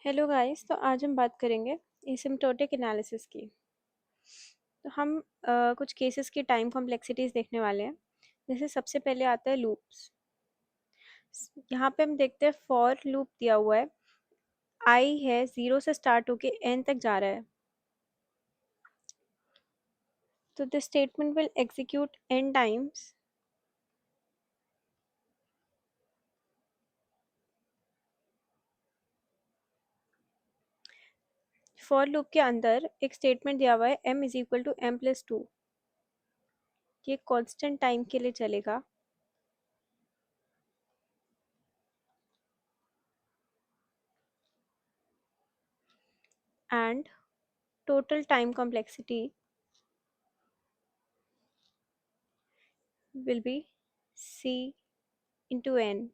Hello guys. तो आज हम बात करेंगे एसिम्प्टोटिक एनालिसिस की। तो हम कुछ केसेस की टाइम कॉम्प्लेक्सिटीज देखने वाले हैं। जैसे सबसे पहले आता है लूप्स। यहाँ पे हम देखते हैं फॉर लूप दिया हुआ है, आई है 0 से स्टार्ट होके एन तक जा रहा है। तो this statement will execute N times for loop के अंदर एक स्टेटमेंट दिया हुआ है m is equal to M plus two. ये कांस्टेंट टाइम के लिए चलेगा and total time complexity will be c into n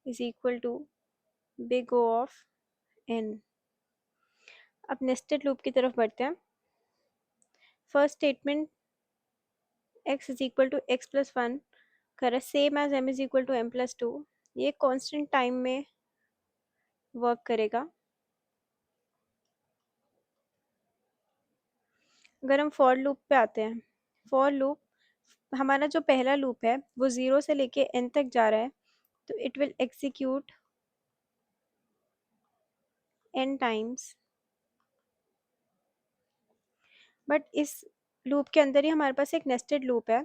is equal to big O of n। अब नेस्टेड लूप की तरफ बढ़ते हैं। First statement x is equal to X plus one कर रहा है, same as m is equal to M plus two. ये constant time में वर्क करेगा। अगर हम फॉर लूप पे आते हैं, फॉर लूप हमारा जो पहला लूप है वो 0 से लेके n तक जा रहा है, तो it will execute n times. But इस लूप के अंदर ही हमारे पास एक नेस्टेड लूप है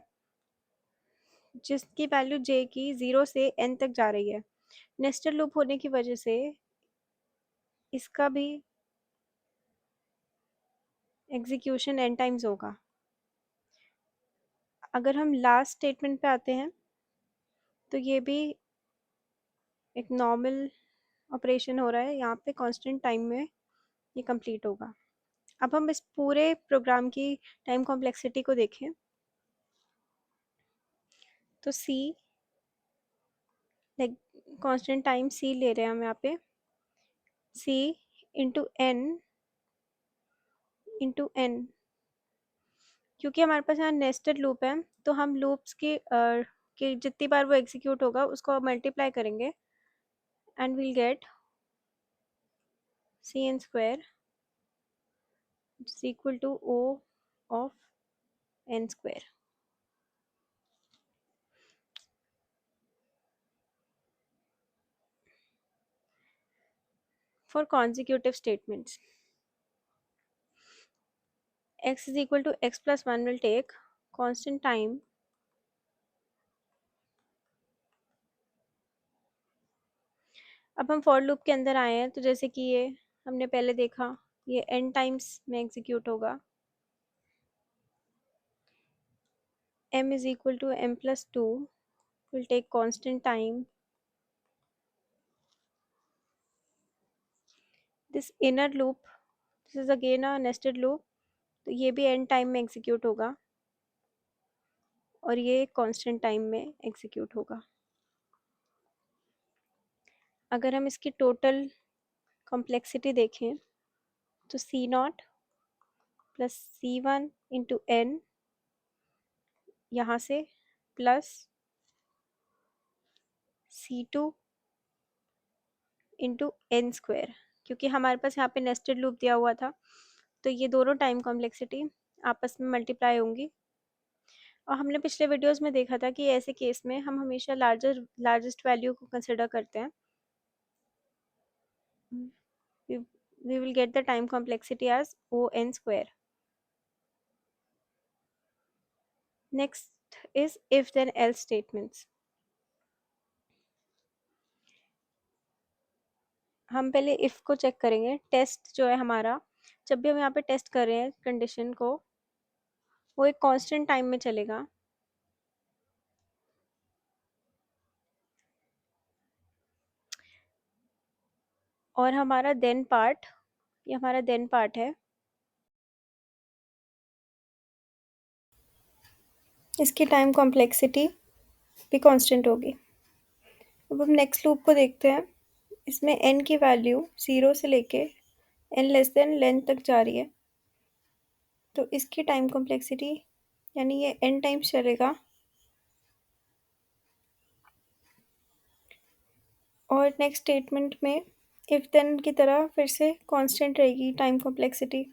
जिसकी वैल्यू j की 0 से n तक जा रही है। नेस्टेड लूप होने की वजह से इसका भी एग्जीक्यूशन n टाइम्स होगा। अगर हम लास्ट स्टेटमेंट पे आते हैं तो ये भी एक नॉर्मल ऑपरेशन हो रहा है, यहाँ पे कांस्टेंट टाइम में ये कंप्लीट होगा। अब हम इस पूरे प्रोग्राम की टाइम कॉम्प्लेक्सिटी को देखें तो c like constant time c ले रहे हैं हम यहाँ पे, c इंटू n। क्योंकि हमारे पास यहाँ नेस्टेड लूप है तो हम लूप्स की जितनी बार वो एग्जीक्यूट होगा उसको मल्टीप्लाई करेंगे and will get cn square is equal to O of n square। For consecutive statements, x is equal to x plus 1 will take constant time अब हम फॉर लूप के अंदर आए हैं तो जैसे कि ये हमने पहले देखा, ये n टाइम्स में एग्जीक्यूट होगा। m is equal to m plus 2 will take constant time। this inner loop, this is again a nested loop, तो ये भी n टाइम में एग्जीक्यूट होगा और ये कांस्टेंट टाइम में एग्जीक्यूट होगा। अगर हम इसकी टोटल कॉम्प्लेक्सिटी देखें तो c not plus c1 into n, यहाँ से plus c2 into N square. क्योंकि हमारे पास यहाँ पे नेस्टेड लूप दिया हुआ था तो ये दोनों टाइम कॉम्प्लेक्सिटी आपस में मल्टीप्लाई होंगी। और हमने पिछले वीडियोस में देखा था कि ऐसे केस में हम हमेशा लार्जेस्ट वैल्यू को कंसिडर करते हैं। we will get the time complexity as O n square। Next is if then else statements। हम पहले if को चेक करेंगे। टेस्ट जो है हमारा, जब भी हम यहाँ पे टेस्ट कर रहे हैं कंडीशन को, वो एक कांस्टेंट टाइम में चलेगा। और हमारा देन पार्ट, ये हमारा देन पार्ट है, इसकी टाइम कॉम्प्लेक्सिटी भी कांस्टेंट होगी। अब हम नेक्स्ट लूप को देखते हैं। इसमें n की वैल्यू 0 से लेके n लेस देन लेंथ तक जा रही है, तो इसकी टाइम कॉम्प्लेक्सिटी यानी ये n टाइम्स चलेगा। और नेक्स्ट स्टेटमेंट में इफ देन की तरह फिर से कांस्टेंट रहेगी टाइम कॉम्प्लेक्सिटी।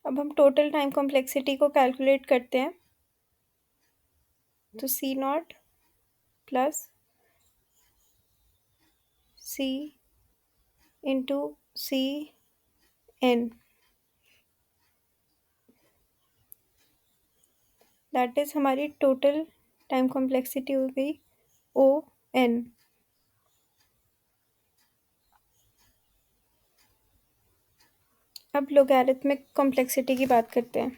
अब हम टोटल टाइम कॉम्प्लेक्सिटी को कैलकुलेट करते हैं, तो c not plus c into c n, that is हमारी टोटल टाइम कॉम्प्लेक्सिटी हो गई ओ एन। अब लोगैरिथमिक कॉम्प्लेक्सिटी की बात करते हैं।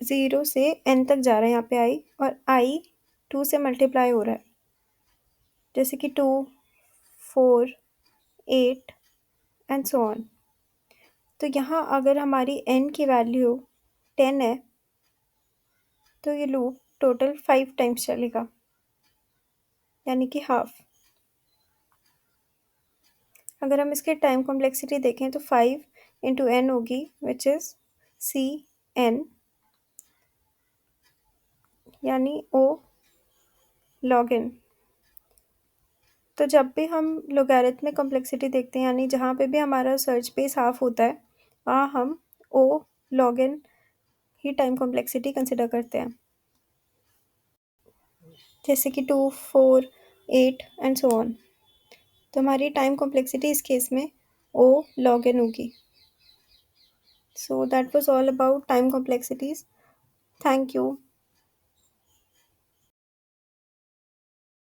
0 से n तक जा रहा है यहाँ पे i, और i 2 से मल्टीप्लाई हो रहा है, जैसे कि 2, 4, 8 एंड सो ऑन। तो यहाँ अगर हमारी n की वैल्यू 10 है, तो ये लूप टोटल 5 टाइम्स चलेगा, यानी कि हाफ। अगर हम इसके टाइम कॉम्प्लेक्सिटी देखें तो 5 इंटू एन होगी, विच इज़ सी एन, यानी ओ लॉग एन। तो जब भी हम लोगैरिथमिक कॉम्प्लेक्सिटी देखते हैं, यानी जहाँ पे भी हमारा सर्च स्पेस हाफ होता है, वहाँ हम ओ लॉग एन ही टाइम कॉम्प्लेक्सिटी कंसिडर करते हैं, जैसे कि 2, 4, 8 एंड सो ऑन। तो हमारी टाइम कॉम्प्लेक्सिटी इस केस में ओ लॉग एन होगी। So that was all about time complexities. Thank you.